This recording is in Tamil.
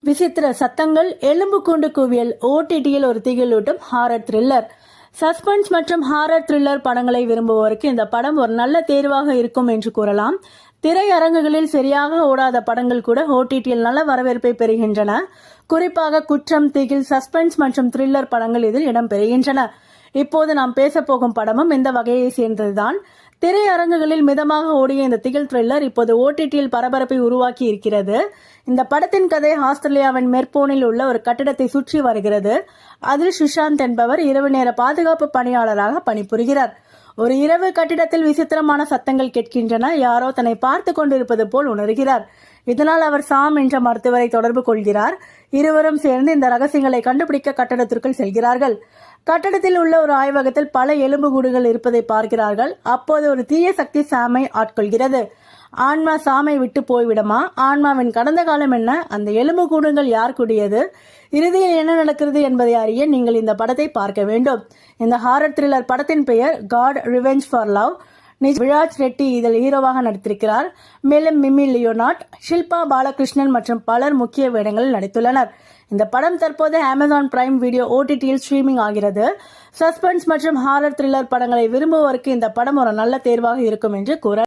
விசித்திர சத்தங்கள், எலும்புக்கூண்டு குவியல், ஓடிடியில் ஒரு திகிலூட்டும் ஹாரர் த்ரில்லர். சஸ்பென்ஸ் மற்றும் ஹாரர் த்ரில்லர் படங்களை விரும்புவோருக்கு இந்த படம் ஒரு நல்ல தேர்வாக இருக்கும் என்று கூறலாம். திரையரங்குகளில் சரியாக ஓடாத படங்கள் கூட ஓடிடியில் நல்ல வரவேற்பை பெறுகின்றன. குறிப்பாக குற்றம், திகில், சஸ்பென்ஸ் மற்றும் த்ரில்லர் படங்கள் இதில் இடம்பெறுகின்றன. இப்போது நாம் பேசப்போகும் படமும் இந்த வகையை சேர்ந்ததுதான். திரையரங்குகளில் மிதமாக ஓடிய இந்த திகில் த்ரில்லர் இப்போது ஓடிடியில் பரபரப்பை உருவாக்கி இருக்கிறது. இந்த படத்தின் கதை ஆஸ்திரேலியாவின் மெர்போனில் உள்ள ஒரு கட்டிடத்தை சுற்றி வருகிறது. அதில் சுஷாந்த் என்பவர் இரவு நேர பாதுகாப்பு பணியாளராக பணிபுரிகிறார். ஒரு இரவு கட்டிடத்தில் விசித்திரமான சத்தங்கள் கேட்கின்றன. யாரோ தன்னை பார்த்து கொண்டிருப்பது போல் உணர்கிறார். இதனால் அவர் சாம் என்ற மருத்துவரை தொடர்பு கொள்கிறார். இருவரும் சேர்ந்து இந்த ரகசியங்களை கண்டுபிடிக்க கட்டடத்திற்குள் செல்கிறார்கள். கட்டடத்தில் உள்ள ஒரு ஆய்வகத்தில் பல எலும்புக்கூடுகள் இருப்பதை பார்க்கிறார்கள். அப்போது ஒரு தீய சக்தி சாமை ஆட்கொள்கிறது. ஆன்மா சாமை விட்டு போய்விடுமா? ஆன்மாவின் கடந்த காலம் என்ன? அந்த எலும்புக்கூடுகள் யார் கூடியது? இறுதியில் என்ன நடக்கிறது என்பதை அறிய நீங்கள் இந்த படத்தை பார்க்க வேண்டும். இந்த ஹாரர் த்ரில்லர் படத்தின் பெயர் God revenge for love. Viraj Reddy இதில் ஹீரோவாக நடித்திருக்கிறார். மேலும் மிமி லியோனார்ட், ஷில்பா பாலகிருஷ்ணன் மற்றும் பலர் முக்கிய வேடங்களில் நடித்துள்ளனர். இந்த படம் தற்போது அமேசான் பிரைம் வீடியோ ஓடிடியில் ஸ்ட்ரீமிங் ஆகிறது. சஸ்பென்ஸ் மற்றும் ஹாரர் த்ரில்லர் படங்களை விரும்புவோருக்கு இந்த படம் ஒரு நல்ல தேர்வாக இருக்கும் என்று கூற